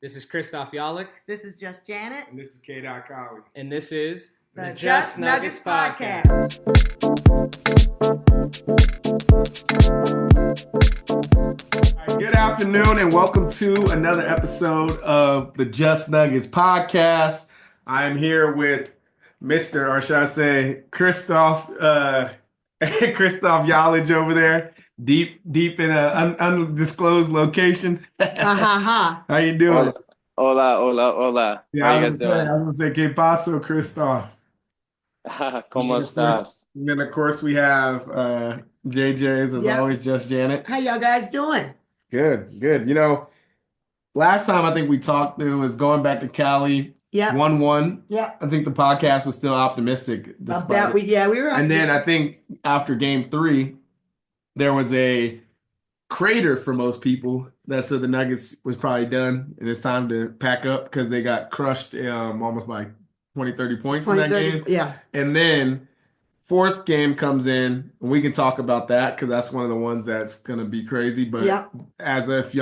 This is Christoph Yalik. This is Just Janet. And this is K. Colley. And this is the Just Nuggets Podcast. All right, good afternoon and welcome to another episode of the Just Nuggets Podcast. I am here with Mr. or should I say Christoph Yalik over there. Deep in an undisclosed location. How you doing? Hola. Yeah, I was gonna say, ¿Qué pasó, Christoph? ¿Cómo estás? And then, of course, we have JJ's, as always, Just Janet. How y'all guys doing? Good. You know, last time I think we talked, it was going back to Cali. Yeah. 1-1. Yeah. I think the podcast was still optimistic. Despite we were. And then I think after game 3, there was a crater for most people that said the Nuggets was probably done and it's time to pack up because they got crushed almost by 20, 30 points in that game. Yeah. And then fourth game comes in, and we can talk about that because that's one of the ones that's going to be crazy. But as if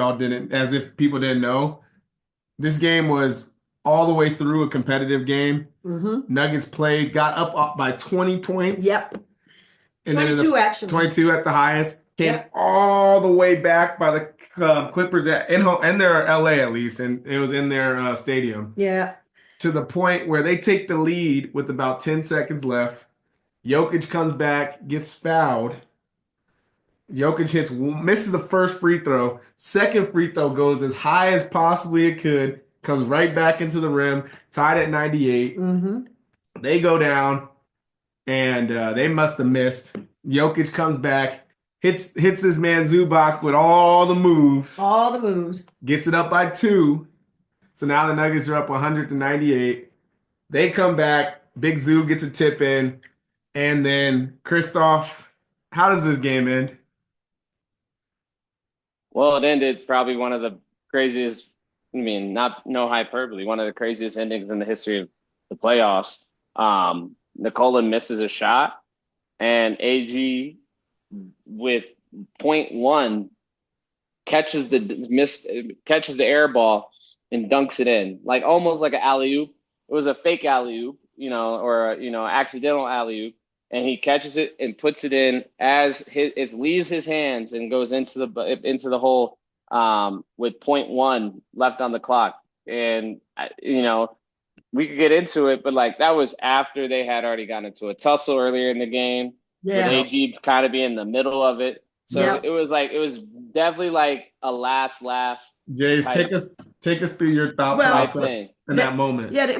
people didn't know, this game was all the way through a competitive game. Mm-hmm. Nuggets played, got up by 20 points. Yep. And 22 actually. 22 at the highest. Came all the way back by the Clippers in their LA at least, and it was in their stadium. Yeah. To the point where they take the lead with about 10 seconds left. Jokic comes back, gets fouled. Jokic misses the first free throw. Second free throw goes as high as possibly it could. Comes right back into the rim. Tied at 98. Mm-hmm. They go down. And they must have missed. Jokic comes back, hits this man Zubac with all the moves. Gets it up by 2. So now the Nuggets are up 100-98. They come back. Big Zoo gets a tip in. And then, Christoph, how does this game end? Well, it ended probably one of the craziest, no hyperbole, one of the craziest endings in the history of the playoffs. Nikola misses a shot, and AG with 0.1 catches the air ball and dunks it in, like almost like an alley-oop. It was a fake alley-oop, or accidental alley-oop, and he catches it and puts it in as it leaves his hands and goes into the hole with 0.1 left on the clock, and we could get into it, but that was after they had already gotten into a tussle earlier in the game. Yeah. With AG kind of being in the middle of it. So it was definitely like a last laugh. Jays, take us through your thought process in that moment. Yeah,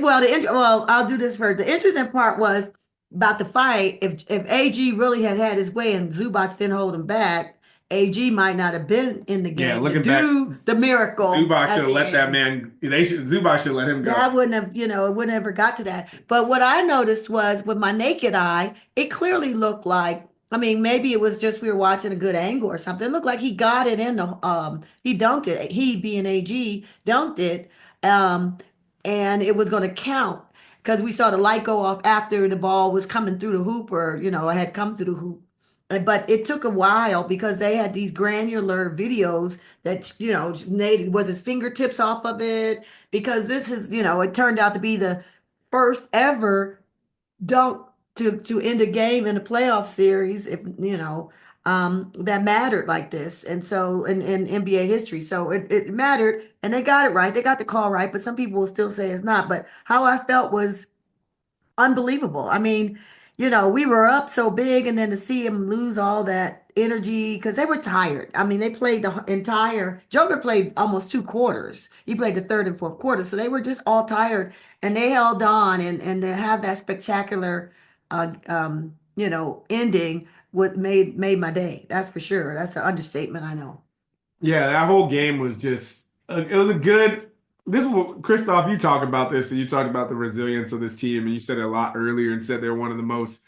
I'll do this first. The interesting part was about the fight. If AG really had his way and Zubac didn't hold him back, AG might not have been in the game. Yeah, looking back, the miracle. Zubac should have let that man. Zubac should let him go. That wouldn't have, it wouldn't have ever got to that. But what I noticed was, with my naked eye, it clearly looked like. Maybe it was just we were watching a good angle or something. It looked like he got it in the. He dunked it. He, being AG, dunked it, and it was going to count because we saw the light go off after the ball was coming through the hoop, or it had come through the hoop. But it took a while because they had these granular videos that, was his fingertips off of it, because this is, it turned out to be the first ever dunk to end a game in a playoff series, if, that mattered like this. And so in NBA history, so it mattered, and they got it right. They got the call right, but some people will still say it's not. But how I felt was unbelievable. We were up so big, and then to see him lose all that energy because they were tired. They played the entire. Joker played almost 2 quarters. He played the third and fourth quarter, so they were just all tired, and they held on, and to have that spectacular, ending made my day. That's for sure. That's an understatement. I know. Yeah, that whole game was just. It was a good. This is what, Christoph, you talk about this, and you talked about the resilience of this team, and you said it a lot earlier and said they're one of the most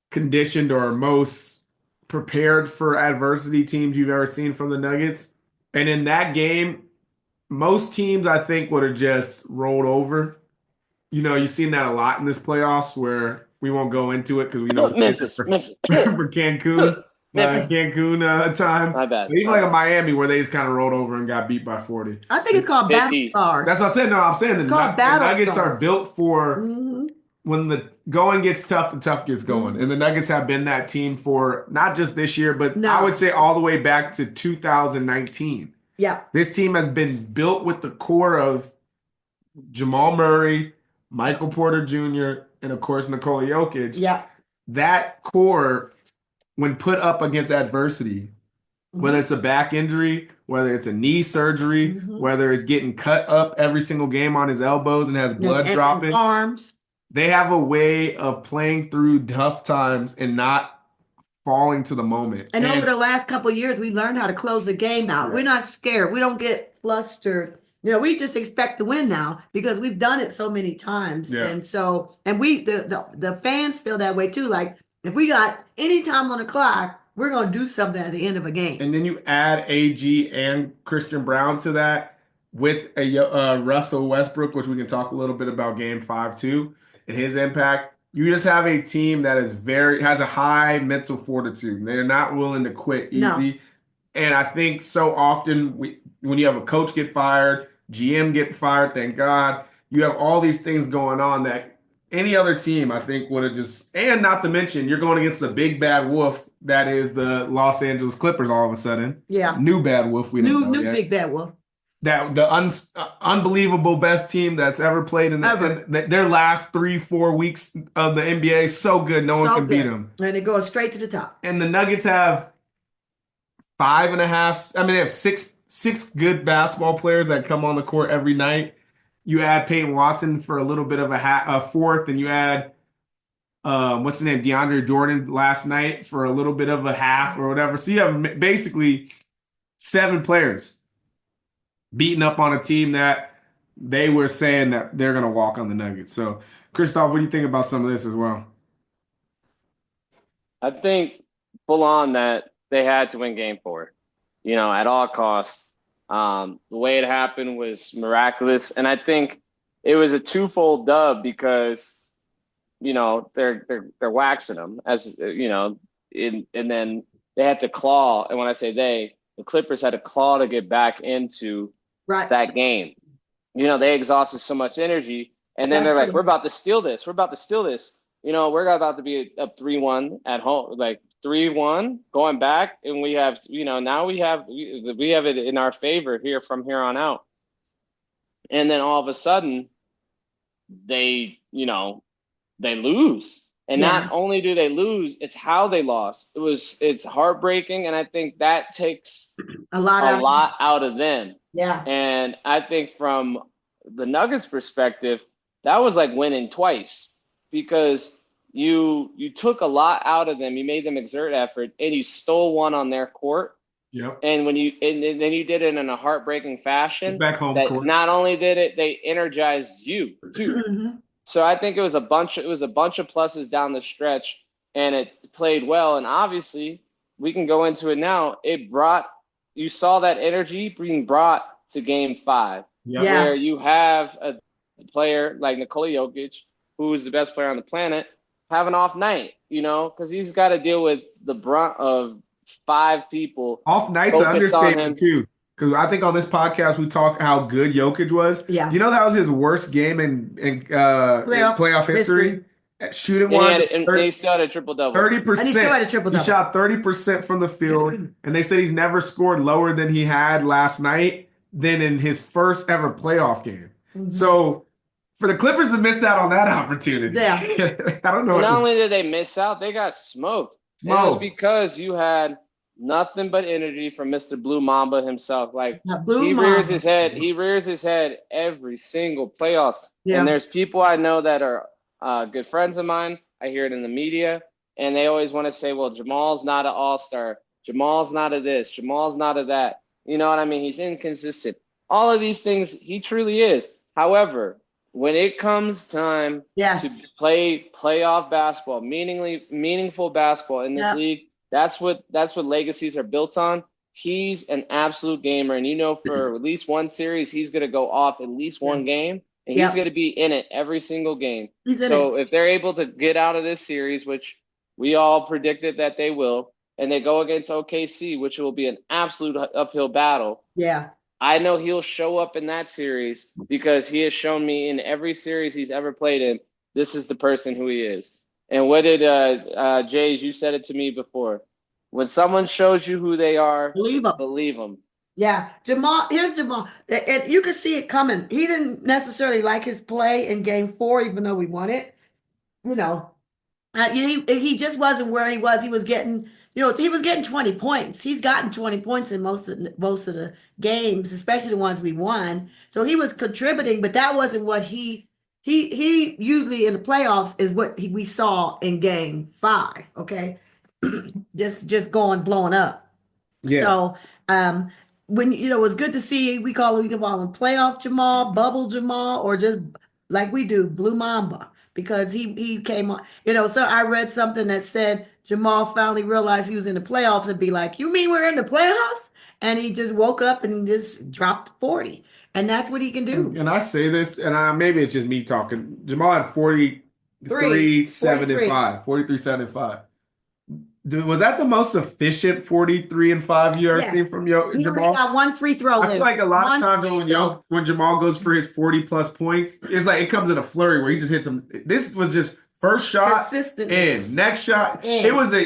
conditioned or most prepared for adversity teams you've ever seen from the Nuggets. And in that game, most teams, I think, would have just rolled over. You've seen that a lot in this playoffs where we won't go into it because we know Memphis for Cancun. Cancun time. My bad. Even like a Miami where they just kind of rolled over and got beat by 40. I think it's called Battle 50. Stars. That's what I said. No, I'm saying It's the called Battle Nuggets Stars. are built for Mhm. when the going gets tough, the tough gets going. Mhm. And the Nuggets have been that team for not just this year, but No. I would say all the way back to 2019. Yeah. This team has been built with the core of Jamal Murray, Michael Porter Jr., and of course Nikola Jokic. Yeah. That core, when put up against adversity, whether it's a back injury, whether it's a knee surgery, whether it's getting cut up every single game on his elbows and has blood dropping, arms. they have a way of playing through tough times and not falling to the moment. And over the last couple of years, we learned how to close the game out. Yeah. We're not scared. We don't get flustered. We just expect to win now because we've done it so many times. Yeah. And so, and we, the fans feel that way too. Like if we got any time on the clock, we're going to do something at the end of a game. And then you add AG and Christian Brown to that with a Russell Westbrook, which we can talk a little bit about Game 5 too, and his impact. You just have a team that has a high mental fortitude. They're not willing to quit easy. No. And I think so often when you have a coach get fired, GM get fired, thank God, you have all these things going on that any other team, I think, would have just, and not to mention, you're going against the big bad wolf that is the Los Angeles Clippers all of a sudden. Yeah. New bad wolf. We don't know New yet. big bad wolf. That the unbelievable best team that's ever played in their last 3-4 weeks of the NBA. So good, no one can beat them. And it goes straight to the top. And the Nuggets have 5.5. I mean, they have six good basketball players that come on the court every night. You add Peyton Watson for a little bit of a fourth, and you add what's his name, DeAndre Jordan last night for a little bit of a half or whatever. So you have basically 7 players beating up on a team that they were saying that they're going to walk on the Nuggets. So, Christoph, what do you think about some of this as well? I think full on that they had to win Game 4, at all costs. The way it happened was miraculous, and I think it was a twofold dub because they're waxing them and then they had to claw. And when I say the Clippers had to claw to get back into that game. They exhausted so much energy, and then they're like, "We're about to steal this. We're about to steal this." We're about to be up 3-1 at home, like 3-1 going back, and we have, now we have it in our favor here from here on out. And then all of a sudden, they lose. And not only do they lose, it's how they lost. It's heartbreaking, and I think that takes a lot out of them. Yeah. And I think from the Nuggets' perspective, that was like winning twice because you took a lot out of them. You made them exert effort, and you stole one on their court. Yep. And then you did it in a heartbreaking fashion. Back home that court. Not only did it, they energized you too. So I think it was a bunch of pluses down the stretch, and it played well. And obviously, we can go into it now. You saw that energy being brought to Game 5, where you have a player like Nikola Jokic, who is the best player on the planet, have an off night, because he's got to deal with the brunt of 5 people. Off night's an understatement too. Because I think on this podcast we talk how good Jokic was. Yeah. Do you know that was his worst game in playoff history? Shooting one. And he still had a triple-double. 30%. And he still had a triple-double. He shot 30% from the field. And they said he's never scored lower than he had last night than in his first ever playoff game. So for the Clippers to miss out on that opportunity. Yeah. I don't know. Not only did they miss out, they got smoked. And it was because you had nothing but energy from Mr. Blue Mamba himself. Like he rears his head every single playoffs. Yeah. And there's people I know that are good friends of mine. I hear it in the media, and they always want to say, "Well, Jamal's not an all-star. Jamal's not a this. Jamal's not a that." You know what I mean? He's inconsistent. All of these things, he truly is. However, when it comes time to play playoff basketball, meaningful basketball in this league, that's what legacies are built on. He's an absolute gamer, and for at least one series, he's going to go off at least one game, and he's going to be in it every single game. So if they're able to get out of this series, which we all predicted that they will, and they go against OKC, which will be an absolute uphill battle. Yeah. I know he'll show up in that series because he has shown me in every series he's ever played in, this is the person who he is. And what did Jays, you said it to me before. When someone shows you who they are, Believe him. believe them. Yeah, here's Jamal. And you could see it coming. He didn't necessarily like his play in game 4, even though we won it. You know, he just wasn't where he was. He was getting, he was getting 20 points. He's gotten 20 points in most of the games, especially the ones we won. So he was contributing, but that wasn't what he usually in the playoffs is what we saw in game 5. Okay, just blowing up. Yeah. So when it was good to see, we can call him playoff Jamal, bubble Jamal, or just like we do, Blue Mamba, because he came on, so I read something that said Jamal finally realized he was in the playoffs and be like, you mean we're in the playoffs? And he just woke up and just dropped 40. And that's what he can do. And I say this, and maybe it's just me talking. Jamal had 43, 7 and 5. 43, 7 and 5. Dude, was that the most efficient 43 and 5 you ever seen from He only Jamal? got one free throw. I feel like a lot of times when Jamal goes for his 40 plus points, it's like it comes in a flurry where he just hits them. This was just first shot in, next shot. It was I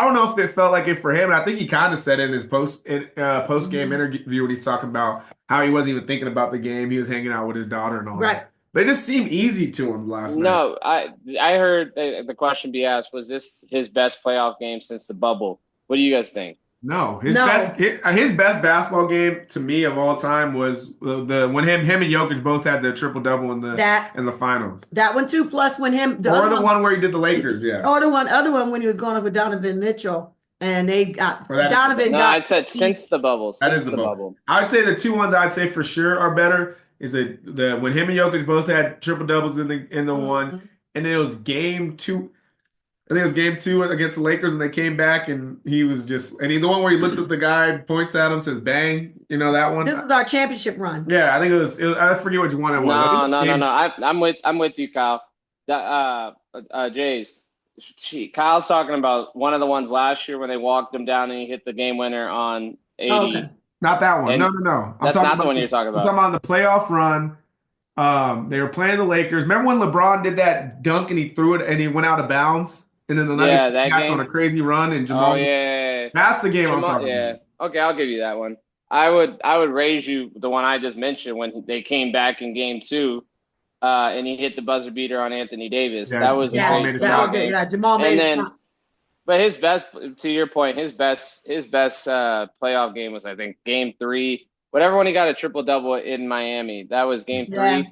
don't know if it felt like it for him. And I think he kind of said it in his post game interview when he's talking about how he wasn't even thinking about the game. He was hanging out with his daughter and all that. But it just seemed easy to him last night. No, I heard the question be asked, was this his best playoff game since the bubble? What do you guys think? No, his best basketball game to me of all time was the when him and Jokic both had the triple double in the finals. That one too, plus when the one where he did the Lakers, or the other one when he was going up with Donovan Mitchell. And they got Donovan. I said since the bubble. That is the bubble. I'd say the two ones I'd say for sure are better. Is the when him and Jokic both had triple doubles in the one, and then it was game 2. I think it was game 2 against the Lakers, and they came back, and he was the one where he looks at the guy, points at him, says "bang." You know that one. This was our championship run. Yeah, I think it was. I forget which one it was. No. I'm with you, Kyle. Jays. Kyle's talking about one of the ones last year when they walked him down and he hit the game winner on 80. Okay. Not that one. No. That's not the one you're talking about. I'm talking about the playoff run. They were playing the Lakers. Remember when LeBron did that dunk and he threw it and he went out of bounds? And then the Nuggets got on a crazy run and Jamal. Oh, yeah. That's the game I'm talking about. Okay, I'll give you that one. I would raise you the one I just mentioned when they came back in game 2 and he hit the buzzer beater on Anthony Davis. Yeah, that was Jamal made it. Jamal made it. But his best, to your point, his best playoff game was, I think, game 3. Whatever when he got a triple double in Miami, that was game 3. Yeah.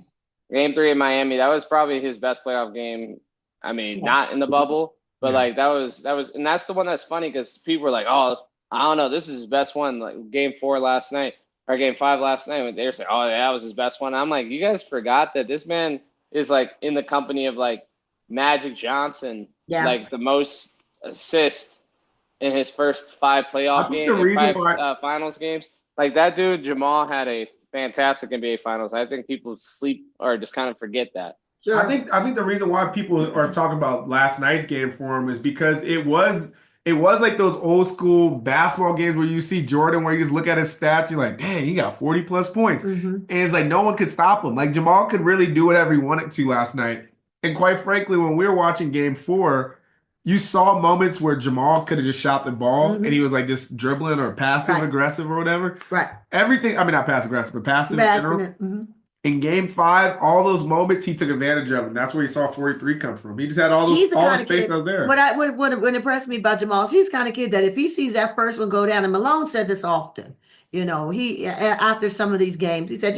Game 3 in Miami, that was probably his best playoff game. I mean, not in the bubble, but like that was, and that's the one that's funny because people were like, oh, I don't know, this is his best one. Like game 4 last night or game 5 last night, when they were saying, oh, yeah, that was his best one. I'm like, you guys forgot that this man is like in the company of like Magic Johnson, like the most assist in his first 5 playoff games, finals games. Like that dude, Jamal, had a fantastic NBA Finals. I think people sleep or just kind of forget that. Sure. I think the reason why people are talking about last night's game for him is because it was like those old school basketball games where you see Jordan, where you just look at his stats, you're like, dang, he got 40 plus points. And it's like no one could stop him. Like Jamal could really do whatever he wanted to last night. And quite frankly, when we were watching game 4, you saw moments where Jamal could have just shot the ball and he was like just dribbling or passive aggressive or whatever. Right. Everything, I mean, not passive aggressive, but passive in general. In game 5, all those moments he took advantage of, and that's where he saw 43 come from. He just had all the space out there. What impressed me about Jamal, he's the kind of kid that if he sees that first one go down, and Malone said this often, he after some of these games, he said,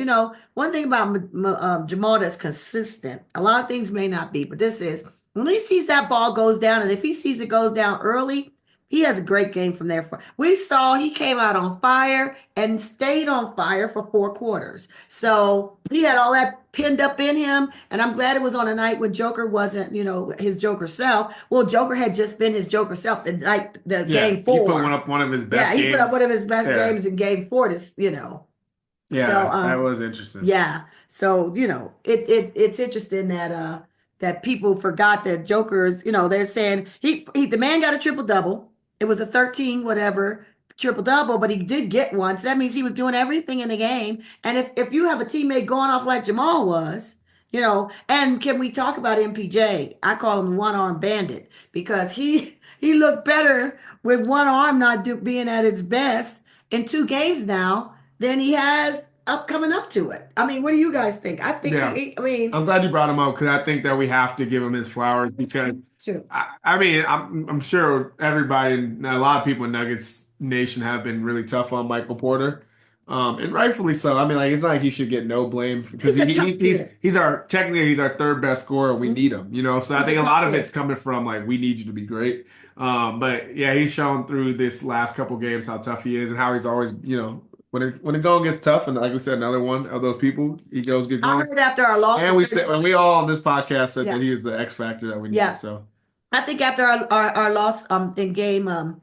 one thing about Jamal that's consistent, a lot of things may not be, but this is, when he sees that ball goes down, and if he sees it goes down early, he has a great game from there. We saw he came out on fire and stayed on fire for 4 quarters. So he had all that pinned up in him. And I'm glad it was on a night when Joker wasn't, his Joker self. Well, Joker had just been his Joker self the game 4. He put one of his best games. Yeah, he put up one of his best games in game 4. Yeah, that was interesting. Yeah. So, it's interesting that people forgot that Joker's, they're saying the man got a triple double. It was a 13 whatever triple-double, but he did get one. So that means he was doing everything in the game. And if you have a teammate going off like Jamal was, and can we talk about MPJ? I call him one-arm bandit because he looked better with one arm not being at its best in 2 games now than he has coming up to it. I mean, what do you guys think? I think I'm glad you brought him up because I think that we have to give him his flowers because I'm sure everybody, a lot of people in Nuggets Nation have been really tough on Michael Porter. And rightfully so. I mean, like, it's not like he should get no blame because he's our third best scorer. We need him, So I think a lot of it's coming from like we need you to be great. But yeah, he's shown through this last couple games how tough he is and how he's always, when the going gets tough, and like we said, another one of those people, get going. I heard after our loss, and we all on this podcast said that he is the X factor that we need. Yeah. So I think after our loss in game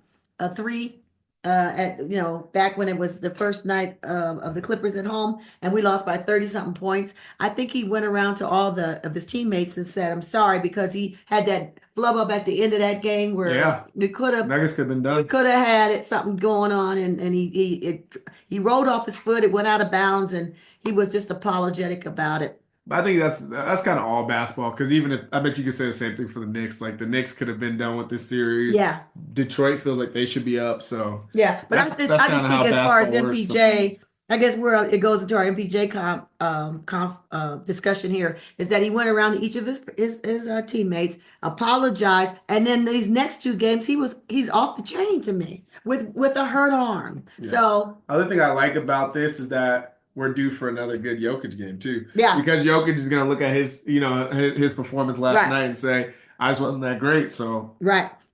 3, back when it was the first night of the Clippers at home, and we lost by 30-something points, I think he went around to all of his teammates and said, "I'm sorry," because he had that blub up at the end of that game where Nuggets could have been done. We could have had something going on, and he rolled off his foot. It went out of bounds, and he was just apologetic about it. I think that's kind of all basketball because even if I bet you could say the same thing for the Knicks. Like the Knicks could have been done with this series. Yeah. Detroit feels like they should be up. So yeah, but I just think as far as MPJ, I guess where it goes into our MPJ discussion here is that he went around to each of his teammates, apologized, and then these next 2 games he's off the chain to me with a hurt arm. Yeah. So other thing I like about this is that we're due for another good Jokic game too. Yeah. Because Jokic is going to look at his performance last night and say, I just wasn't that great. So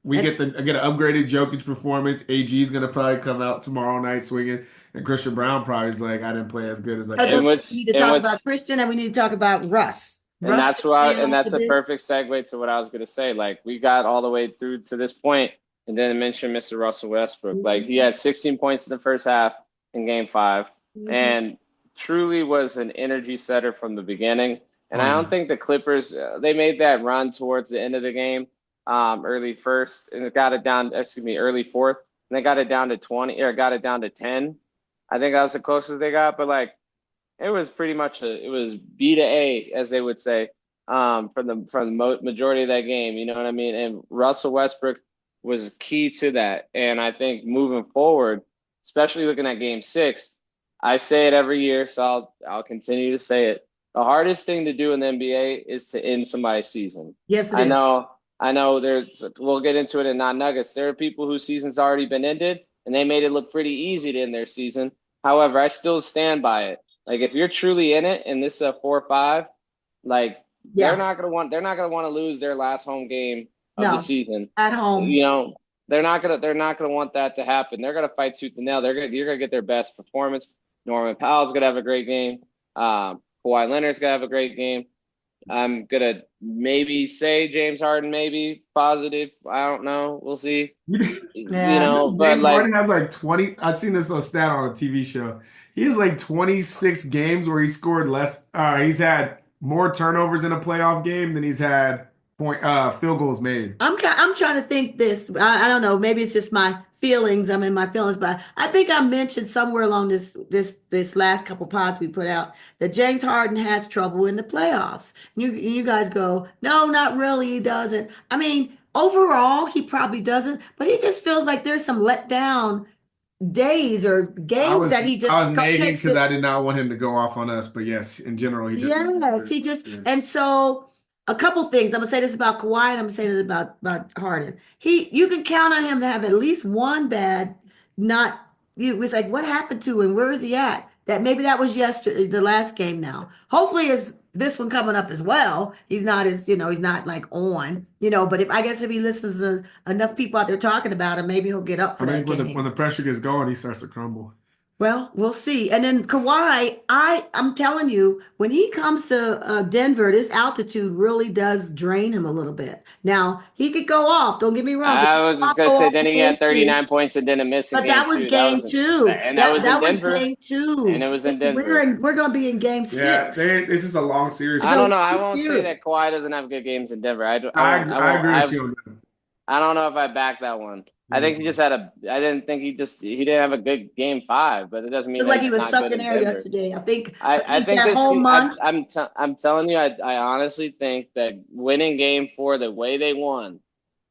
we get an upgraded Jokic performance. AG is going to probably come out tomorrow night swinging. And Christian Brown probably is like, I didn't play as good as I could. We need to talk about Christian and we need to talk about Russ. And that's a perfect segue to what I was going to say. Like we got all the way through to this point and then mention Mr. Russell Westbrook. Like he had 16 points in the first half in game 5 and truly was an energy setter from the beginning. And I don't think the Clippers, they made that run towards the end of the game, early fourth, and they got it down to 20 or got it down to 10. I think that was the closest they got, but like it was pretty much it was B to A, as they would say, from the majority of that game. You know what I mean? And Russell Westbrook was key to that. And I think moving forward, especially looking at game 6, I say it every year, so I'll continue to say it. The hardest thing to do in the NBA is to end somebody's season. Yes, I know we'll get into it in non-Nuggets. There are people whose season's already been ended, and they made it look pretty easy to end their season. However, I still stand by it. Like if you're truly in it, and this is a 4-5, like they're not gonna want to lose their last home game of the season at home. They're not gonna want that to happen. They're gonna fight tooth and nail. You're gonna get their best performance. Norman Powell's gonna have a great game. Kawhi Leonard's gonna have a great game. I'm gonna maybe say James Harden, maybe positive. I don't know. We'll see. But James Harden has like 20. I've seen this stat on a TV show. He has like 26 games where he scored less. He's had more turnovers in a playoff game than he's had field goals made. I'm trying to think this. I don't know. Maybe it's just my feelings. I'm in my feelings, but I think I mentioned somewhere along this last couple pods we put out that James Harden has trouble in the playoffs. You guys go, no, not really. He doesn't. I mean, overall, he probably doesn't, but he just feels like there's some letdown days or games that he just I was nagging because I did not want him to go off on us, but yes, in general, he just and so. A couple things. I'm gonna say this about Kawhi, and I'm gonna say this about Harden. You can count on him to have at least one bad. It's like what happened to him? Where is he at? That was yesterday, the last game. Now, hopefully, is this one coming up as well. He's not he's not like on. But if he listens to enough people out there talking about him, maybe he'll get up for that game. When the pressure gets going, he starts to crumble. Well, we'll see. And then Kawhi, I'm telling you, when he comes to Denver, this altitude really does drain him a little bit. Now, he could go off. Don't get me wrong. I was just going to say, then he had 39 points and didn't miss a game. But that was game 2. And that was in Denver. Game 2. And it was in Denver. We're going to be in game 6. Yeah, this is a long series. I don't know. I won't say that Kawhi doesn't have good games in Denver. I agree with you on that. I don't know if I back that one. I think he just had a. I didn't think he didn't have a good game 5, but it doesn't mean Looked that like he he's was not good sucking in air Denver. yesterday. I think I think that this. whole month. I'm telling you, I honestly think that winning Game 4 the way they won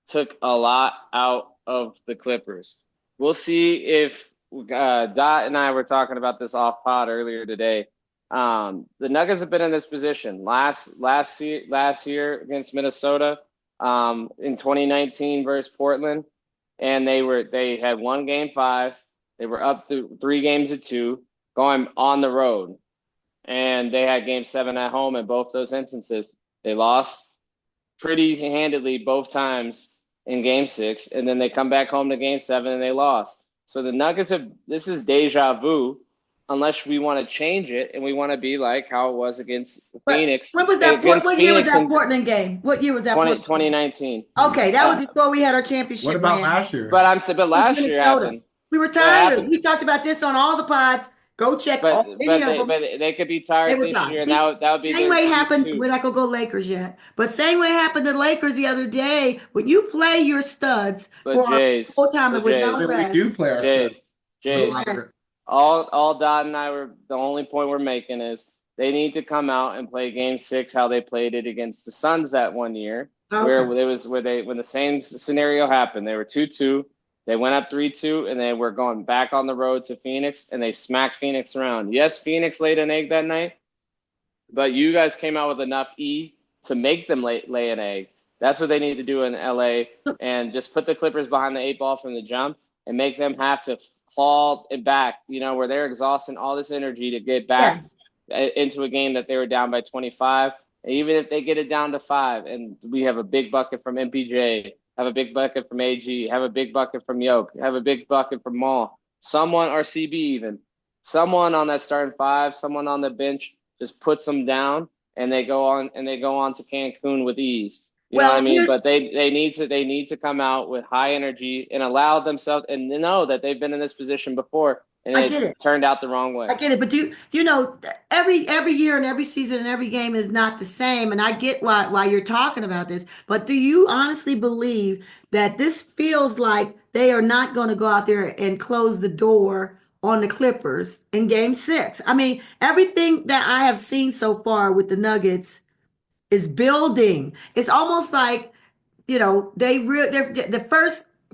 took a lot out of the Clippers. We'll see if Dot and I were talking about this off pod earlier today. The Nuggets have been in this position last year against Minnesota, in 2019 versus Portland, and they had won Game 5. They were up to 3-2, going on the road, and they had Game 7 at home. In both those instances, they lost pretty handedly both times in Game 6, and then they come back home to Game 7 and they lost. So the Nuggets this is deja vu, unless we want to change it and we want to be like how it was against Phoenix. When was that? What year was that Portland game? What year was that? 2019. Okay, that was before we had our championship. What about last year? But last year happened. We were tired. We talked about this on all the pods. Go check but them. But they could be tired this year. And that would be same way happened. We're not gonna go Lakers yet, but same way happened to the Lakers the other day. When you play your studs for a whole time with no rest. We do play our studs. Jays. All Dot and I the only point we're making is they need to come out and play Game 6 how they played it against the Suns that one year, when the same scenario happened. They were 2-2. They went up 3-2, and they were going back on the road to Phoenix, and they smacked Phoenix around. Yes, Phoenix laid an egg that night, but you guys came out with enough to make them lay an egg. That's what they need to do in LA, and just put the Clippers behind the 8 ball from the jump and make them have to claw it back, where they're exhausting all this energy to get back into a game that they were down by 25. And even if they get it down to 5, and we have a big bucket from MPJ, have a big bucket from AG, have a big bucket from Yoke, have a big bucket from Maul, someone, or CB even, someone on that starting 5, someone on the bench just puts them down, and they go on to Cancun with ease. You know what I mean? But they need to come out with high energy and allow themselves, and know that they've been in this position before, and it turned out the wrong way. I get it, but you know every year and every season and every game is not the same, and I get why you're talking about this. But do you honestly believe that this feels like they are not going to go out there and close the door on the Clippers in Game 6? I mean, everything that I have seen so far with the Nuggets is building. It's almost like the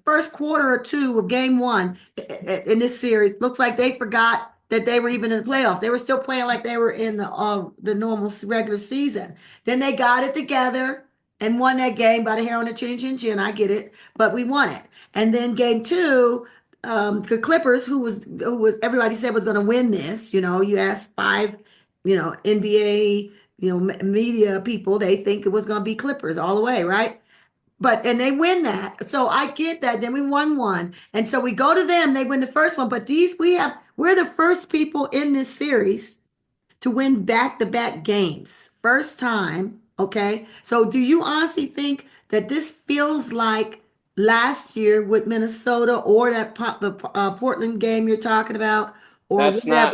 first quarter or two of Game 1 in this series looks like they forgot that they were even in the playoffs. They were still playing like they were in the normal regular season. Then they got it together and won that game by the hair on the chin. I get it, but we won it. And then Game 2, the Clippers, who was everybody said was going to win this. You asked 5, NBA, media people, they think it was going to be Clippers all the way, right? And they win that. So I get that. Then we won one. And so we go to them, they win the first one. But we're the first people in this series to win back-to-back games. First time. Okay. So do you honestly think that this feels like last year with Minnesota, or that the Portland game you're talking about? That's not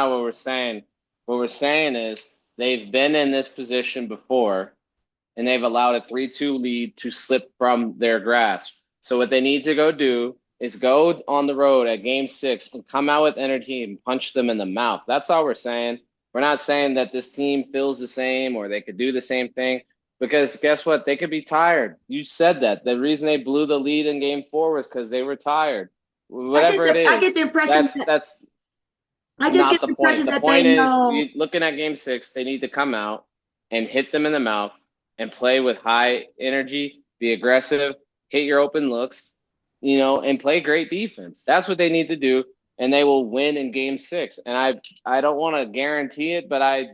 what we're saying. What we're saying is they've been in this position before, and they've allowed a 3-2 lead to slip from their grasp. So what they need to go do is go on the road at Game 6 and come out with energy and punch them in the mouth. That's all we're saying. We're not saying that this team feels the same or they could do the same thing, because guess what? They could be tired. You said that. The reason they blew the lead in Game 4 was because they were tired. Whatever it is. I get the impression that's I just get the impression that they know. Looking at Game 6, they need to come out and hit them in the mouth and play with high energy, be aggressive, hit your open looks, and play great defense. That's what they need to do, and they will win in Game 6. And I don't want to guarantee it, but I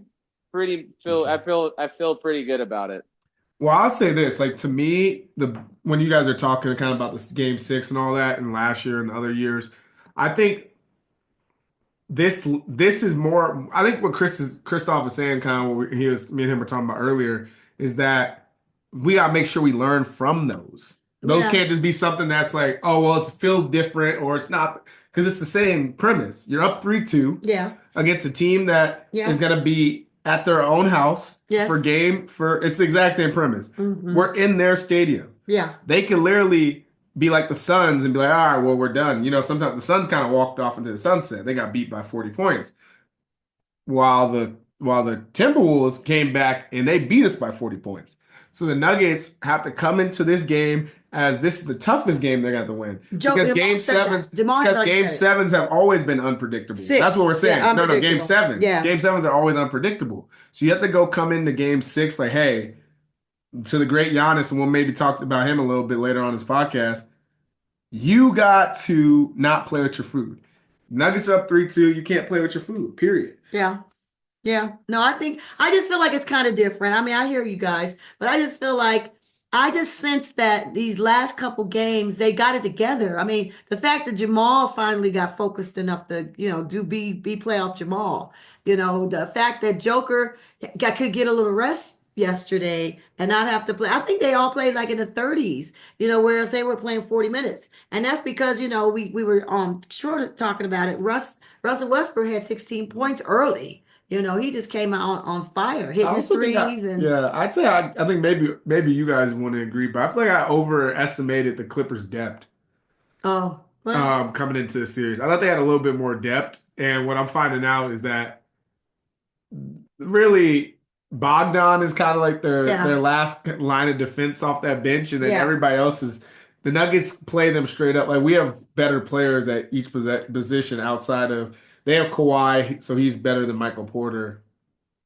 feel pretty good about it. Well, I'll say this, like, to me, when you guys are talking kind of about this Game 6 and all that, and last year and other years, I think this is more. I think what Christoph is saying, kind of what me and him were talking about earlier, is that we gotta make sure we learn from those. Those can't just be something that's like, oh well, it feels different, or it's not, because it's the same premise. You're up 3-2 against a team that is gonna be at their own house it's the exact same premise. Mm-hmm. We're in their stadium. Yeah. They could literally be like the Suns and be like, all right, well, we're done. Sometimes the Suns kind of walked off into the sunset. They got beat by 40 points. While the Timberwolves came back and they beat us by 40 points. So the Nuggets have to come into this game as this is the toughest game they're going to win. Because game sevens have always been unpredictable. That's what we're saying. No, game sevens. Yeah. Game sevens are always unpredictable. So you have to go come into game 6 like, hey, to the great Giannis, and we'll maybe talk about him a little bit later on this podcast, you got to not play with your food. Nuggets are up 3-2. You can't play with your food, period. Yeah. Yeah. No, I just feel like it's kind of different. I mean, I hear you guys, but I just feel like I just sense that these last couple games, they got it together. I mean, the fact that Jamal finally got focused enough to, be playoff Jamal, the fact that Joker could get a little rest yesterday and not have to play. I think they all played like in the 30s, whereas they were playing 40 minutes. And that's because, we were short of talking about it. Russell Westbrook had 16 points early. He just came out on fire, hitting his threes. I'd say I think maybe you guys want to agree, but I feel like I overestimated the Clippers' depth. Oh, well. Coming into the series, I thought they had a little bit more depth, and what I'm finding out is that really Bogdan is kind of like their last line of defense off that bench, and then everybody else is. The Nuggets play them straight up. Like we have better players at each position outside of. They have Kawhi, so he's better than Michael Porter.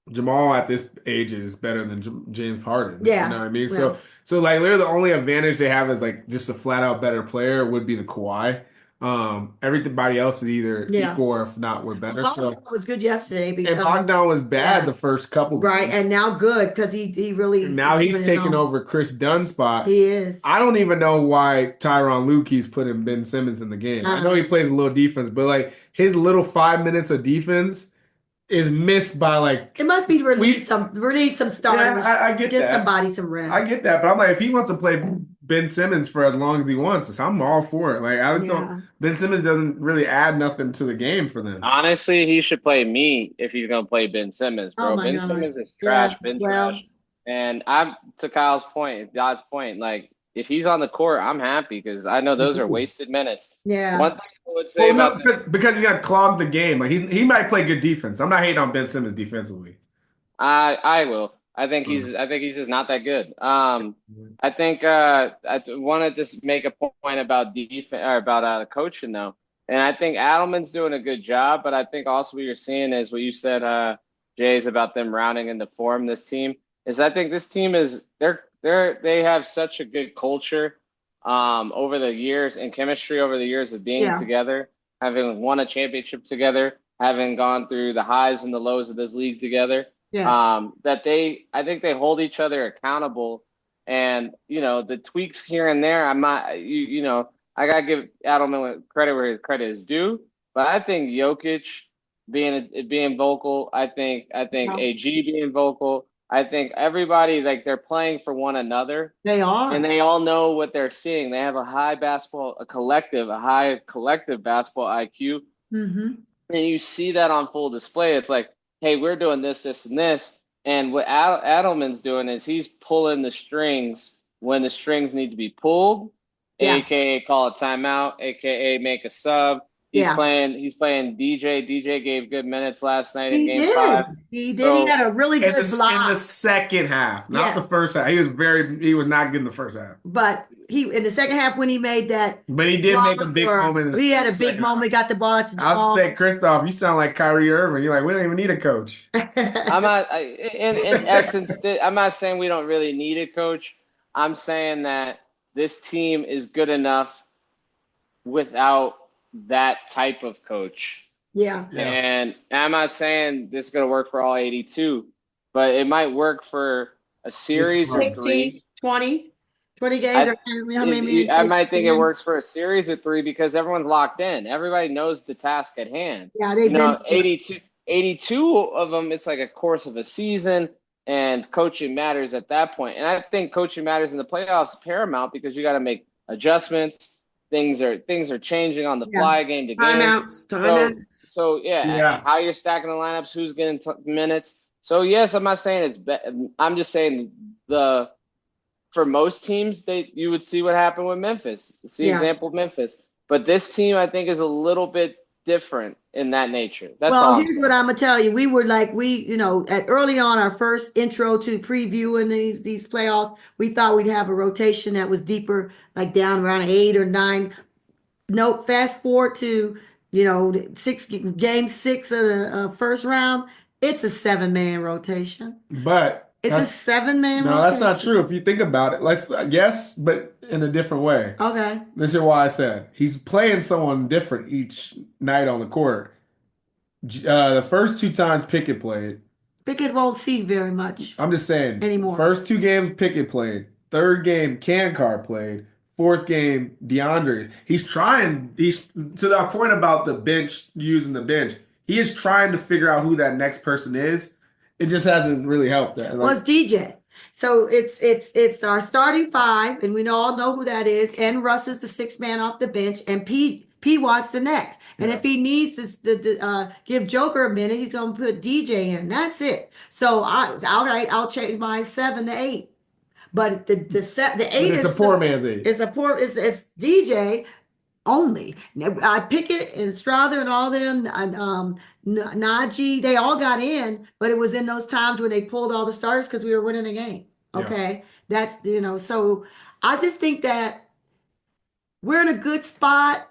Jamal at this age is better than James Harden. Yeah. You know what I mean? Yeah. So like literally the only advantage they have is like just a flat out better player would be the Kawhi. Everybody else is either equal or if not, we're better. Bogdan was good yesterday and Bogdan was bad the first couple games. And now good because he really now he's taking over Chris Dunn's spot. He is. I don't even know why Tyronn Lue keeps putting Ben Simmons in the game. I know he plays a little defense, but like his little 5 minutes of defense is missed by like it must be relieve some starters. Yeah, I get Give that. Somebody some rest. I get that, but I'm like, if he wants to play Ben Simmons for as long as he wants, I'm all for it. Like I just don't. Ben Simmons doesn't really add nothing to the game for them. Honestly, he should play me if he's gonna play Ben Simmons, bro. Ben Simmons is trash. Trash. And I'm to God's point, like if he's on the court, I'm happy because I know those are wasted minutes. Yeah. One thing I would say because he got clogged the game. Like he might play good defense. I'm not hating on Ben Simmons defensively. I will. I think he's just not that good. I think I wanted to make a point about defense or about coaching though, and I think Adelman's doing a good job. But I think also what you're seeing is what you said, Jay, is about them rounding into form. This team is. I think this team is they have such a good culture over the years and chemistry over the years of being together, having won a championship together, having gone through the highs and the lows of this league together. Yes. I think they hold each other accountable, and the tweaks here and there. I gotta give Adelman credit where his credit is due, but I think Jokic being vocal. I think AG being vocal. I think everybody like they're playing for one another. They are, and they all know what they're seeing. They have a high collective basketball IQ, and you see that on full display. It's like, hey, we're doing this, this, and this. And what Adelman's doing is he's pulling the strings when the strings need to be pulled, aka call a timeout, aka make a sub. He's playing DJ. DJ gave good minutes last night in game 5. He did. He had a really good block. In the second half, not the first half. He was not good in the first half. But in the second half when he made that. But he did make a big moment. He had a big moment, got the ball to Jamal. I was saying, Christoph, you sound like Kyrie Irving. You're like, we don't even need a coach. I'm not, in essence, I'm not saying we don't really need a coach. I'm saying that this team is good enough without that type of coach. Yeah. And I'm not saying this is going to work for all 82, but it might work for a series or 3. 20 games. I might think it works for a series of 3 because everyone's locked in. Everybody knows the task at hand. Yeah, they've been 82 of them, it's like a course of a season, and coaching matters at that point. And I think coaching matters in the playoffs paramount because you got to make adjustments. Things are changing on the fly game to game. Timeouts. So how you're stacking the lineups, who's getting minutes. So yes, I'm not saying it's I'm just saying the for most teams, you would see what happened with Memphis. See example of Memphis. But this team, I think, is a little bit different in that nature. That's all. Well, here's what I'm gonna tell you. We were like, at early on our first intro to previewing these playoffs, we thought we'd have a rotation that was deeper, like down around 8 or 9. Nope. Fast forward to game 6 of the first round. It's a 7-man rotation. But it's a 7-man rotation. No, that's not true. If you think about it, yes, but in a different way. Okay. This is why I said he's playing someone different each night on the court. The first 2 times Pickett played. Pickett won't see very much. I'm just saying. Anymore. First 2 games Pickett played. Third game Kankar played. Fourth game DeAndre. He's trying. He's to that point about the bench, using the bench. He is trying to figure out who that next person is. It just hasn't really helped that. Well, it's DJ. So it's our starting 5, and we all know who that is. And Russ is the 6th man off the bench, and P Watt's the next. And if he needs to give Joker a minute, he's going to put DJ in. That's it. So I'll change my 7 to 8. But the 8 is a poor man's 8. It's DJ only. I Pickett and Strother and all them, Najee, they all got in, but it was in those times when they pulled all the starters because we were winning the game. Okay. Yeah. That's, so I just think that we're in a good spot.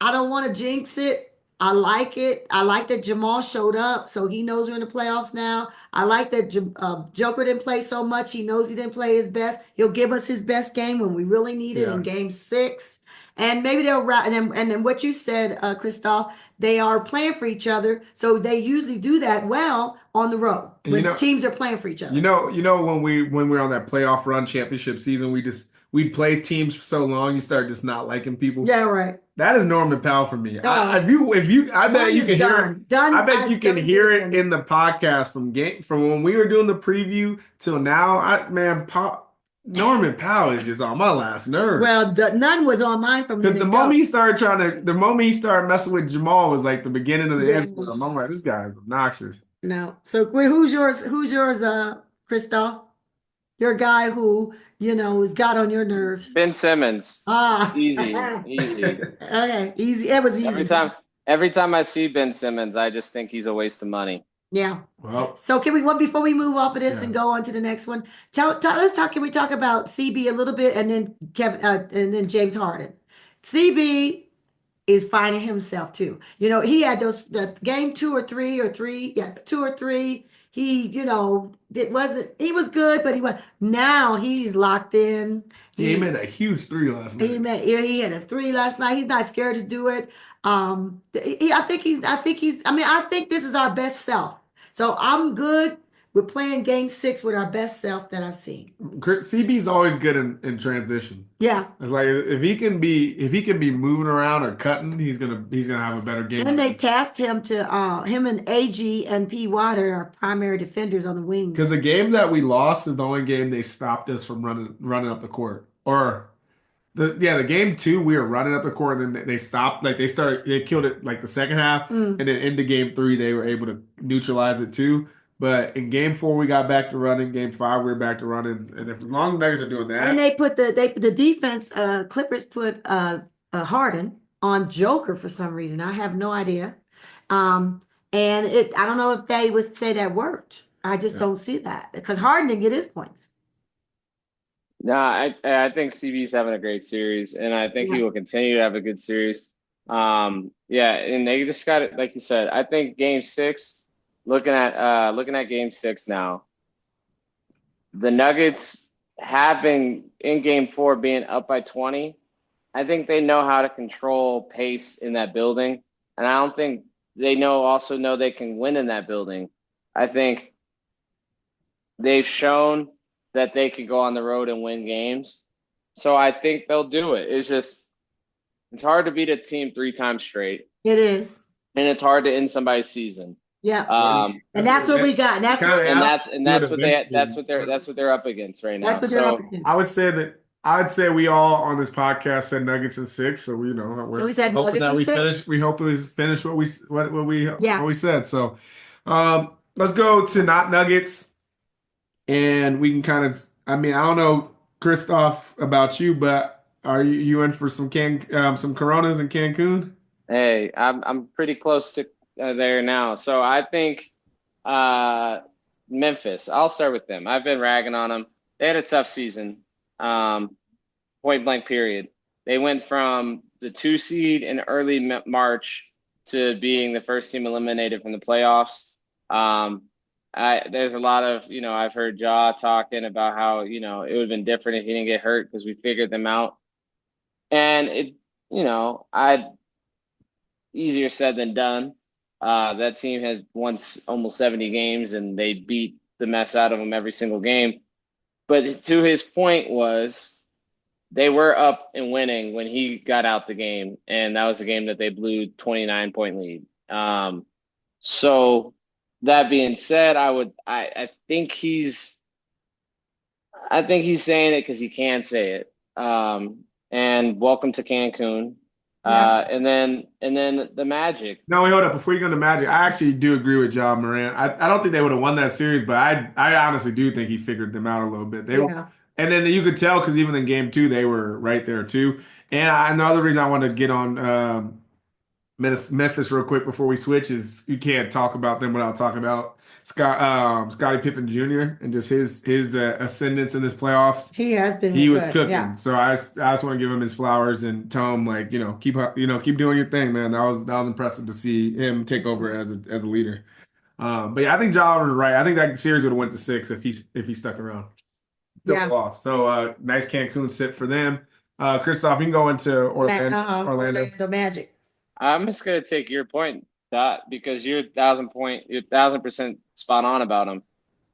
I don't want to jinx it. I like it. I like that Jamal showed up, so he knows we're in the playoffs now. I like that Joker didn't play so much. He knows he didn't play his best. He'll give us his best game when we really need it in game 6. And maybe they'll and then what you said, Christoph, they are playing for each other, so they usually do that well on the road when teams are playing for each other. When we're on that playoff run championship season, we'd play teams for so long, you start just not liking people. Yeah, right. That is Norman Powell for me. I bet you can hear it. I bet you can hear it in the podcast from when we were doing the preview till now. Norman Powell is just on my last nerve. Well, none was on mine from the moment he started messing with Jamal was like the beginning of the end for him. I'm like, this guy is obnoxious. No. So who's yours? Who's yours, Christoph? Your guy who has got on your nerves. Ben Simmons. Easy. Okay, easy. It was easy. Every time I see Ben Simmons, I just think he's a waste of money. Yeah. Well, so before we move off of this and go on to the next one, can we talk about CB a little bit, and then Kevin, and then James Harden. CB is finding himself too. He had the game 2 or 3 or 3, 2 or 3. He was good, but now he's locked in. He made a huge 3 last night. He had a 3 last night. He's not scared to do it. I think this is our best self. So I'm good with playing game 6 with our best self that I've seen. CB's always good in transition. Yeah. It's like if he can be moving around or cutting, he's gonna have a better game. And they tasked him to him and AG and P Water are primary defenders on the wing. Because the game that we lost is the only game they stopped us from running up the court. Or the game 2 we were running up the court, and then they stopped. Like they killed it like the second half, and then into game 3 they were able to neutralize it too. But in game 4 we got back to running. Game 5 we were back to running. And as long as the Nuggets are doing that, and they put the defense. Clippers put Harden on Joker for some reason. I have no idea. And I don't know if they would say that worked. I just don't see that because Harden didn't get his points. No, I think CB's having a great series, and I think he will continue to have a good series. And they just got it, like you said. I think game 6. Looking at game 6 now, the Nuggets having in game 4 being up by 20, I think they know how to control pace in that building, and I don't think they also know they can win in that building. I think they've shown that they can go on the road and win games, so I think they'll do it. It's hard to beat a team 3 times straight. It is, and it's hard to end somebody's season. Yeah, and that's what we got. That's what they're up against right now. I would say we all on this podcast said Nuggets in 6, so we said hoping that we finish. We hope we finish what we said. So let's go to not Nuggets, and we can kind of. I don't know. Christoph, about you, but are you in for some some Coronas in Cancun? Hey, I'm pretty close to there now. So I think uh, Memphis. I'll start with them. I've been ragging on them. They had a tough season. Point blank period. They went from the 2 seed in early March to being the first team eliminated from the playoffs. Um, there's a lot of, I've heard Ja talking about how, it would have been different if he didn't get hurt because we figured them out. And I easier said than done. That team had won almost 70 games and they beat the mess out of them every single game. But to his point was they were up and winning when he got out the game, and that was a game that they blew 29-point lead. So that being said, I think he's saying it because he can say it. And welcome to Cancun. And then the Magic. No, wait, hold up. Before you go to Magic, I actually do agree with Jamal Murray. I don't think they would have won that series, but I honestly do think he figured them out a little bit. And then you could tell because even in game 2, they were right there too. And another reason I want to get on Memphis real quick before we switch is you can't talk about them without talking about Scottie Pippen Jr. and just his ascendance in this playoffs. He has been He was good. cooking. Yeah. So I just want to give him his flowers and tell him keep doing your thing, man. That was impressive to see him take over as a leader. But yeah, I think Ja was right. I think that series would have went to 6 if he stuck around. Still lost. So nice Cancun sit for them. Christoph, you can go into Orlando. The Magic. I'm just gonna take your point, Dot, because you're 1,000% spot on about them.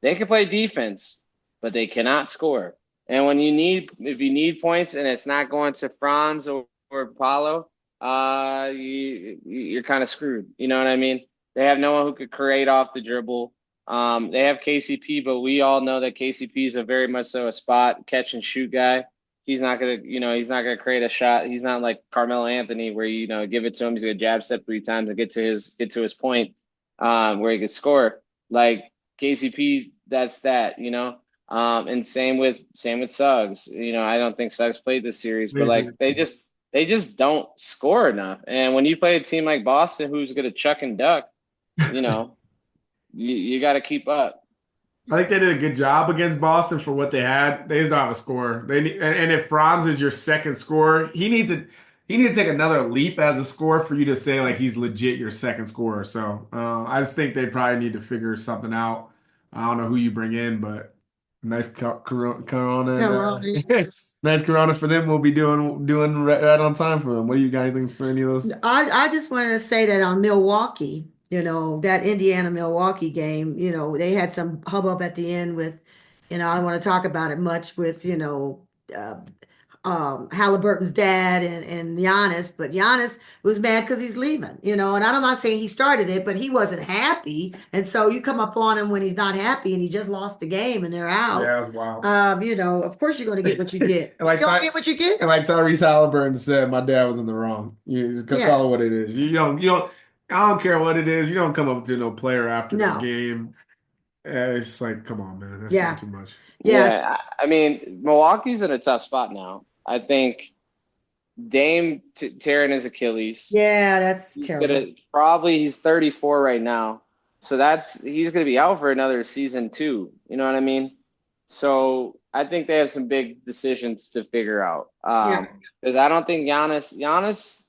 They can play defense, but they cannot score. And if you need points and it's not going to Franz or Paulo, you're kind of screwed. You know what I mean? They have no one who could create off the dribble. They have KCP, but we all know that KCP is a very much so a spot catch and shoot guy. He's not gonna create a shot. He's not like Carmelo Anthony where give it to him. He's gonna jab step 3 times and get to his point where he could score. Like KCP, that's that. And same with Suggs. I don't think Suggs played this series, but like they just don't score enough. And when you play a team like Boston who's gonna chuck and duck, you got to keep up. I think they did a good job against Boston for what they had. They just don't have a scorer. And if Franz is your second scorer, he needs to take another leap as a scorer for you to say like he's legit your second scorer. So I just think they probably need to figure something out. I don't know who you bring in, but nice Corona. Nice Corona for them. We'll be doing right on time for them. What do you got anything for any of those? I just wanted to say that on Milwaukee, that Indiana-Milwaukee game, they had some hubbub at the end with, I don't want to talk about it much with, Halliburton's dad and Giannis, but Giannis was mad because he's leaving, and I'm not saying he started it, but he wasn't happy. And so you come upon him when he's not happy and he just lost the game and they're out. Yeah, that's wild. Of course you're going to get what you get. And like get what you get. And like Tyrese Halliburton said, my dad was in the wrong. You just call it what it is. You don't, I don't care what it is. You don't come up to no player after the game. It's like, come on, man. That's not too much. Yeah. I mean, Milwaukee's in a tough spot now. I think Dame tearing his Achilles. Yeah, that's terrible. He's 34 right now. So he's going to be out for another season too. You know what I mean? So I think they have some big decisions to figure out. Because I don't think Giannis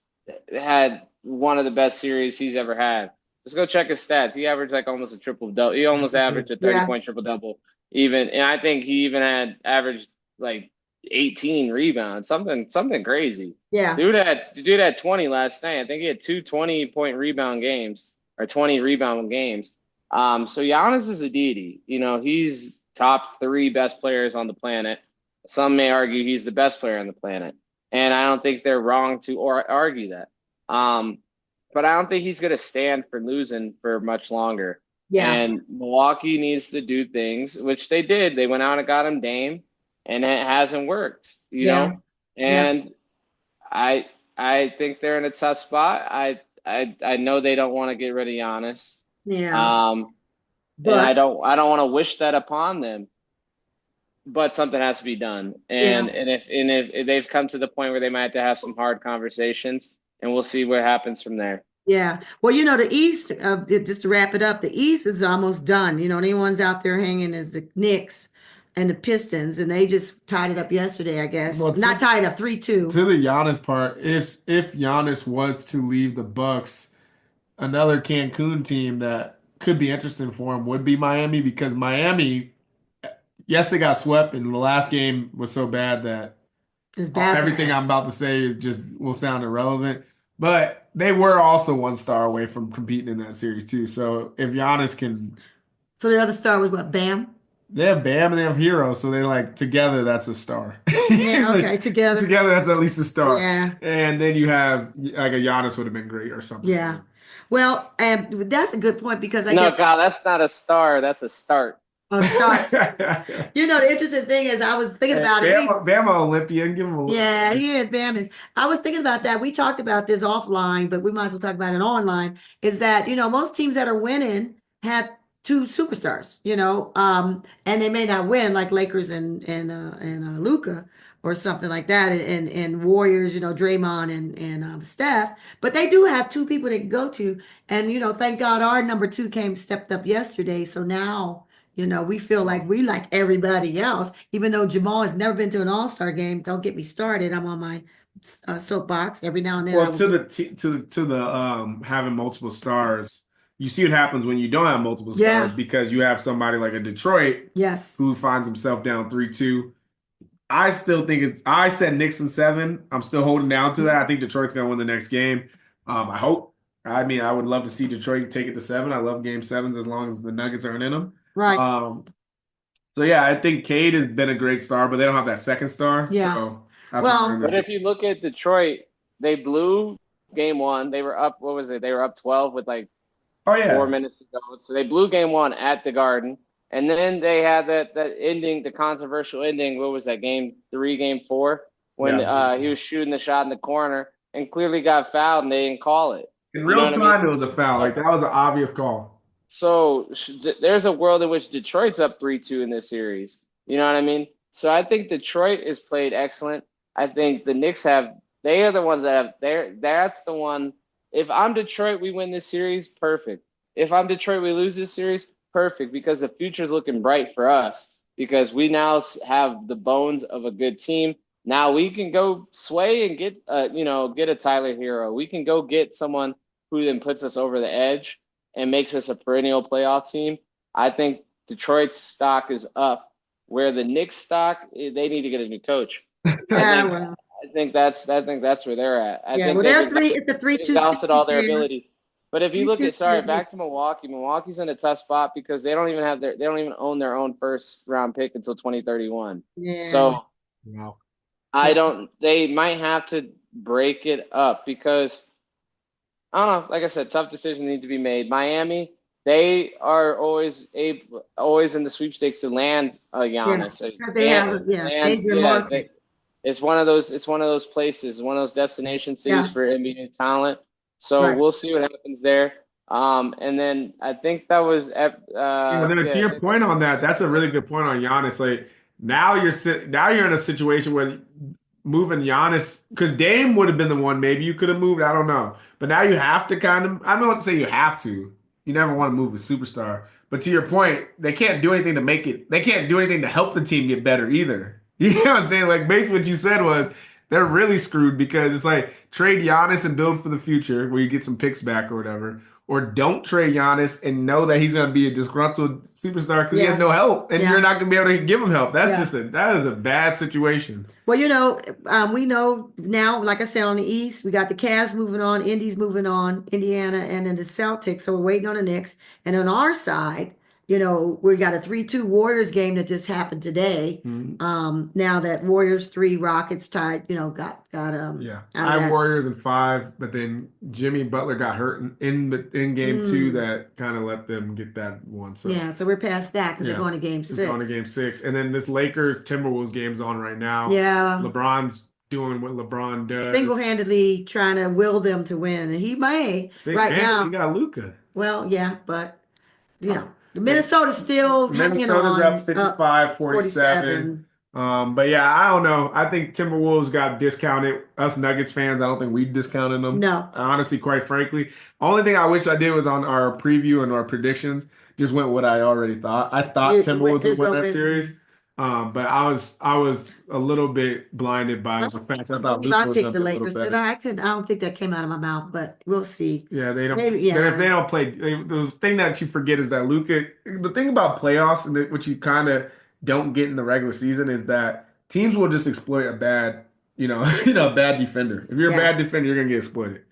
had one of the best series he's ever had. Just go check his stats. He averaged like almost a triple-double. He almost averaged a 30-point triple-double. And I think he even had averaged like 18 rebounds, something crazy. Yeah. Dude had 20 last night. I think he had 2 20-point rebound games or 20 rebound games. So Giannis is a deity. He's top 3 best players on the planet. Some may argue he's the best player on the planet. And I don't think they're wrong to argue that. But I don't think he's going to stand for losing for much longer. Yeah. And Milwaukee needs to do things, which they did. They went out and got him Dame, and it hasn't worked, you know? And I think they're in a tough spot. I know they don't want to get rid of Giannis. Yeah. But I don't want to wish that upon them. but something has to be done. Yeah. And if they've come to the point where they might have to have some hard conversations, and we'll see what happens from there. Yeah. Well, the East, just to wrap it up, the East is almost done. The only ones out there hanging is the Knicks and the Pistons, and they just tied it up yesterday, I guess. Well, Not tied up, 3-2. To the Giannis part, if Giannis was to leave the Bucks, another Cancun team that could be interesting for him would be Miami, because Miami, yes, they got swept, and the last game was so bad that It's bad. everything I'm about to say is just will sound irrelevant. But they were also 1 star away from competing in that series too. So if Giannis can, So the other star was what, Bam? they have Bam and they have Hero, so they like together that's a star. Yeah, Like, okay, together. together that's at least a star. Yeah. And then you have like a Giannis would have been great or something. Yeah. Well, that's a good point because I No, guess Kyle, that's not a star. That's a start. a star. The interesting thing is I was thinking about it. Bam Olympian, give him a look. Yeah, he is. Bam is. I was thinking about that. We talked about this offline, but we might as well talk about it online. Is that, most teams that are winning have two superstars, and they may not win like Lakers and Luca or something like that, and Warriors, Draymond and Steph, but they do have two people they can go to, and thank God our number two stepped up yesterday, so now. We feel like we like everybody else, even though Jamal has never been to an All-Star game. Don't get me started. I'm on my soapbox every now and then. Well, to the having multiple stars, you see what happens when you don't have multiple stars, because you have somebody like a Detroit, yes, who finds himself down 3-2. I still think I said Knicks in 7. I'm still holding down to that. I think Detroit's gonna win the next game. I hope. I mean, I would love to see Detroit take it to 7. I love game 7s as long as the Nuggets aren't in them. right. So yeah, I think Cade has been a great star, but they don't have that second star. Yeah. So that's Well, what we're But gonna if you look at Detroit, they blew game 1. They were up, what was it? They were up 12 with like Oh yeah. 4 minutes to go. So they blew game 1 at the Garden. And then they had that ending, the controversial ending. What was that, game 3, game 4? When he was shooting the shot in the corner and clearly got fouled and they didn't call it. In real time, it was a foul. Like, that was an obvious call. So there's a world in which Detroit's up 3-2 in this series. You know what I mean? So I think Detroit is played excellent. I think the Knicks they are the ones that that's the one. If I'm Detroit, we win this series, perfect. If I'm Detroit, we lose this series, perfect, because the future's looking bright for us because we now have the bones of a good team. Now we can go sway and get a Tyler Hero. We can go get someone who then puts us over the edge and makes us a perennial playoff team. I think Detroit's stock is up, where the Knicks stock, they need to get a new coach. I think that's where they're at. I think they're it's a 3-2 exhausted all their ability. But if you look at back to Milwaukee, Milwaukee's in a tough spot because they don't even own their own first round pick until 2031. Yeah. So Wow. They might have to break it up because I don't know. Like I said, tough decisions need to be made. Miami, they are always in the sweepstakes to land Giannis. It's one of those places, one of those destination cities for NBA talent. So we'll see what happens there. And then I think that was to your point on that, that's a really good point on Giannis. Like now you're in a situation where moving Giannis, because Dame would have been the one maybe you could have moved. I don't know. But now you have to I don't want to say you have to. You never want to move a superstar. But to your point, they can't do anything they can't do anything to help the team get better either. You know what I'm saying? Like basically what you said was they're really screwed because it's like trade Giannis and build for the future where you get some picks back or whatever. Or don't trade Giannis and know that he's going to be a disgruntled superstar because he has no help, and you're not going to be able to give him help. That is a bad situation. Well, we know now, like I said, on the East, we got the Cavs moving on, Indies moving on, Indiana, and then the Celtics. So we're waiting on the Knicks. And on our side, we got a 3-2 Warriors game that just happened today. Mm-hmm. Now that Warriors 3, Rockets tied, got I have Warriors in 5, but then Jimmy Butler got hurt in game 2 that kind of let them get that one. So so we're past that because they're going to game 6. It's going to game 6, and then this Lakers Timberwolves game's on right now. Yeah, LeBron's doing what LeBron does, single-handedly trying to will them to win, and he may now. He got Luka. Well, yeah, but Minnesota's still hanging Minnesota's on. up 55-47. 47. But yeah, I don't know. I think Timberwolves got discounted. Us Nuggets fans, I don't think we discounted them. No. Honestly, quite frankly. Only thing I wish I did was on our preview and our predictions, just went what I already thought. I thought Timberwolves would win that series. But I was a little bit blinded by the fact that I thought Luka I was picked going to the be a little Lakers. better. I don't think that came out of my mouth, but we'll see. Yeah, they don't. Maybe, yeah. But if they don't play, the thing that you forget is that Luka. The thing about playoffs and what you kind of don't get in the regular season is that teams will just exploit a bad, a bad defender. If you're a bad defender, you're gonna get exploited.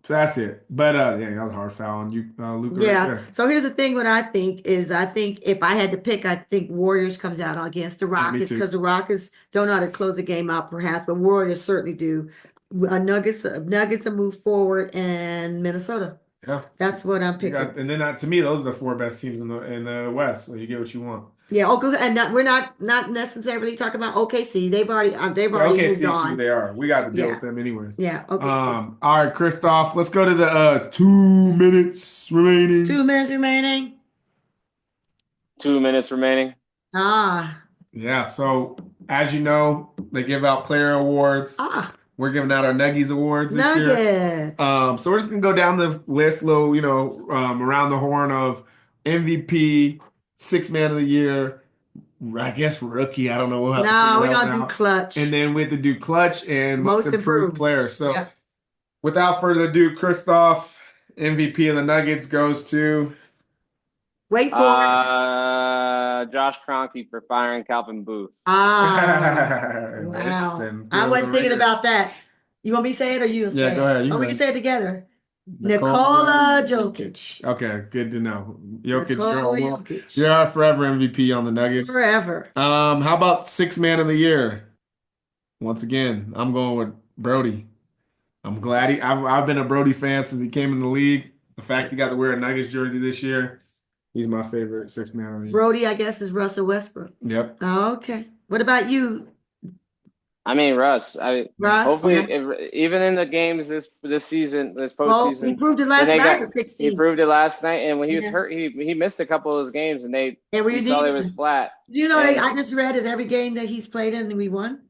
So that's it. But yeah, that was a hard foul on you, Luka. Yeah. Right there. So here's the thing. What I think if I had to pick, I think Warriors comes out against the Rockets too. because the Rockets don't know how to close a game out, perhaps, but Warriors certainly do. Nuggets will move forward, and Minnesota. Yeah, That's what I'm picking. and then to me, those are the four best teams in the West. So you get what you want. Yeah, okay, and we're not necessarily talking about OKC. They've already moved on. They are. We got to deal with them anyways. Yeah. Okay. All right, Christoph. Let's go to the 2 minutes remaining. 2 minutes remaining. 2 minutes remaining. Yeah. So as you know, they give out player awards. We're giving out our Nuggies awards this year. So we're just gonna go down the list, around the horn of MVP, Sixth Man of the Year. I guess rookie. I don't know. We're gonna do clutch, and then we have to do clutch and most improved player. So, without further ado, Christoph, MVP of the Nuggets goes to. Wait for it. Josh Kroenke for firing Calvin Booth. Wow. Interesting. I wasn't thinking about that. You want me to say it or you say it? Yeah, go ahead. We can say it together. Nikola Jokic. Okay, good to know. Jokic. You're our forever MVP on the Nuggets. Forever. How about Sixth Man of the Year? Once again, I'm going with Brody. I'm glad I've been a Brody fan since he came in the league. The fact he got to wear a Nuggets jersey this year, he's my favorite Sixth Man of the Year. Brody, I guess, is Russell Westbrook. Yep. Oh, okay. What about you? I mean, Russ. Hopefully, yeah. Even in the games this season, this postseason, he proved it last night with 16. He proved it last night, and when he was hurt, he missed a couple of those games, and we saw he was flat. I just read it every game that he's played in, and we won.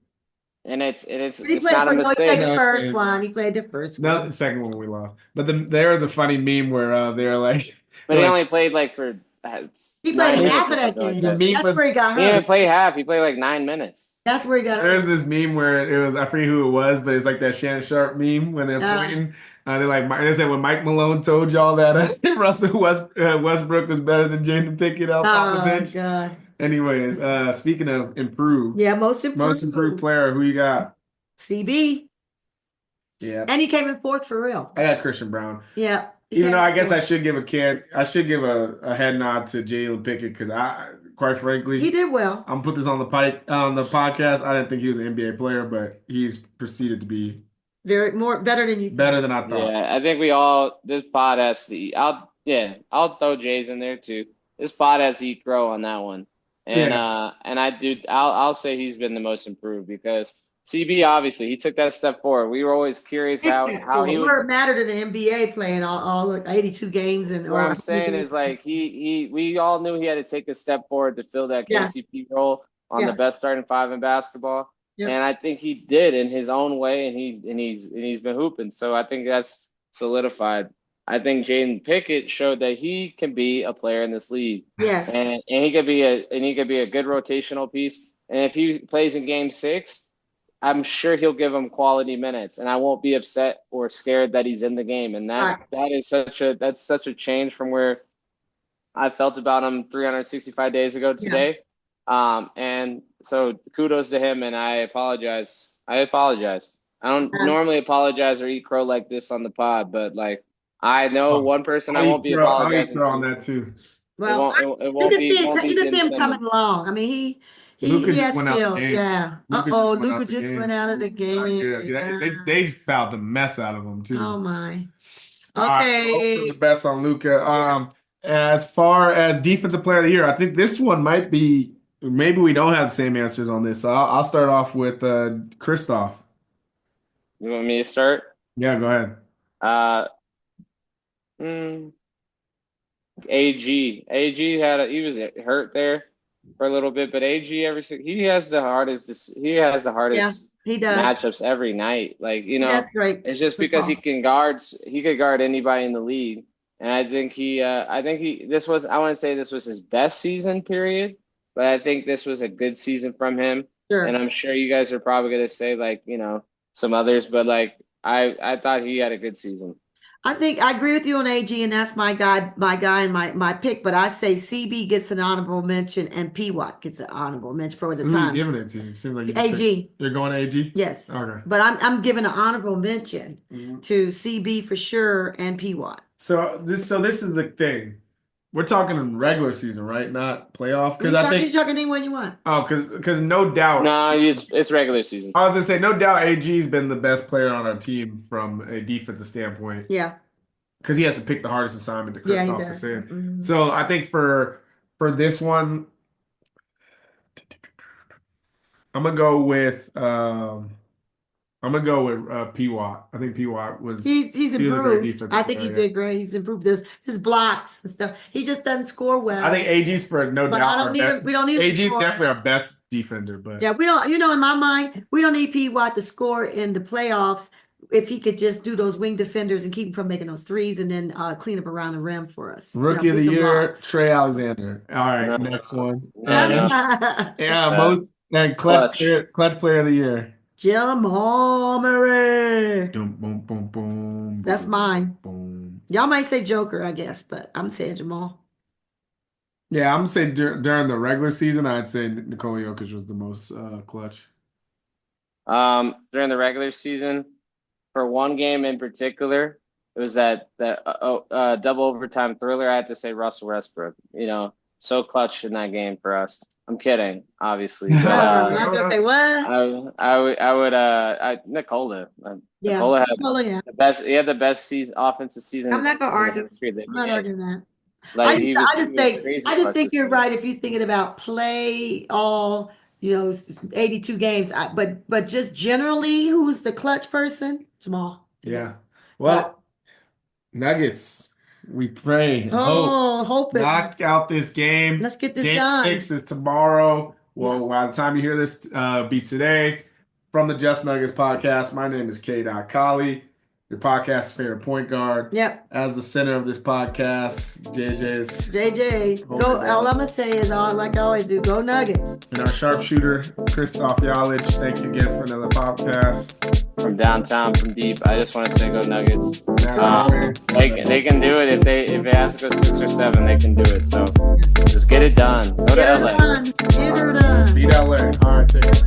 And it's He not a mistake. He played the first one. He played the first one. No, the second one we lost. But there was a funny meme where they're like. But he only played for. He played half of that game. That's where he got hurt. He didn't play half. He played 9 minutes. That's where he got hurt. There's this meme where it was, I forget who it was, but it's like that Shannon Sharp meme when they're pointing. They're like, they said when Mike Malone told y'all that Russell Westbrook was better than Jaden Pickett off the bench. God. Anyways, speaking of improved. Yeah, most improved player. Who you got? CB. Yeah. And he came in fourth for real. I got Christian Brown. Yeah. Even though I guess I should give a head nod to Jalen Pickett because quite frankly, he did well. I'm gonna put this on the podcast. I didn't think he was an NBA player, but he's proceeded to be better than you think. Better than I thought. Yeah, I think this pod has to. I'll throw Jay's in there too. This pod has to eat crow on that one, and I'll say he's been the most improved because. CB, obviously, he took that step forward. We were always curious how he would matter to the NBA playing all 82 games. And what I'm saying is we all knew he had to take a step forward to fill that KCP role on the best starting five in basketball. Yeah. And I think he did in his own way, and he's been hooping. So I think that's solidified. I think Jaden Pickett showed that he can be a player in this league. Yes. And he could be a good rotational piece. And if he plays in game 6, I'm sure he'll give him quality minutes, and I won't be upset or scared that he's in the game. And that's such a change from where I felt about him 365 days ago today. Yeah. And so kudos to him, and I apologize. I don't normally apologize or eat crow like this on the pod, but I know one person I won't be apologizing to. On that too. Well, you can see him coming along. I mean, He has skills, yeah. Luka just went out of the game. They fouled the mess out of him too. Oh my. Okay. The best on Luka. As far as defensive player of the year, I think this one might be. Maybe we don't have the same answers on this. So I'll start off with Christoph. You want me to start? Yeah, go ahead. AG he was hurt there for a little bit, but AG he has the hardest Yeah, he does. matchups every night. Like, you know, That's great. it's just because he could guard anybody in the league. And I think I wouldn't say this was his best season period, but I think this was a good season from him. Sure. And I'm sure you guys are probably going to say, like, you know, some others, but like, I thought he had a good season. I think I agree with you on AG, and that's my guy, and my pick. But I say CB gets an honorable mention, and P. Watt gets an honorable mention for the Who times. you giving it to? It seems like AG. You're going AG? Yes. Okay. But I'm giving an honorable mention to CB for sure and P. Watt. So this is the thing. We're talking in regular season, right? Not playoff. Because you're talking anyone you want. Oh, because no doubt. No, it's regular season. I was gonna say no doubt AG's been the best player on our team from a defensive standpoint. Yeah. Because he has to pick the hardest assignment to Kristoff for saying. Mm-hmm. So I think for this one, I'm gonna go with P. Watt. I think P. Watt was he's improved. I think he did great. He's improved his blocks and stuff. He just doesn't score well. I think AG's for no but doubt. we don't need AG's definitely our best defender, but yeah, we don't. You know, in my mind, we don't need P. Watt to score in the playoffs. If he could just do those wing defenders and keep him from making those threes, and then clean up around the rim for us. Rookie of the year, blocks. Trey Alexander. All right, next one. No. Clutch player of the year. Jamal Murray. Boom, boom, boom, boom. That's mine. Boom. Y'all might say Joker, I guess, but I'm saying Jamal. Yeah, I'm gonna say during the regular season, I'd say Nikola Jokic was the most clutch. During the regular season, for one game in particular, it was that double overtime thriller. I had to say Russell Westbrook. You know, so clutch in that game for us. I'm kidding, obviously. But, I was gonna say what? I would Nikola. Yeah, Nikola had the best. He had the best offensive season. I'm not gonna argue. I'm not arguing that. Like, I just think you're right if you're thinking about play all 82 games. But just generally, who's the clutch person? Jamal. Yeah. Well, Nuggets. We pray and hope it. Knock out this game. Let's get this Game done. 6 is tomorrow. Well, by the time you hear this, be today. From the Just Nuggets podcast, my name is K. Colley, your podcast's favorite point guard. Yep. As the center of this podcast, JJ. Go. All I'm gonna say is, like I always do, go Nuggets. And our sharpshooter, Kristoff Yalich. Thank you again for another podcast. From downtown, from deep, I just want to say go Nuggets. They can do it if they have to go 6 or 7, they can do it. So just get it done. Go to LA. Get her done. Beat LA. All right, take it.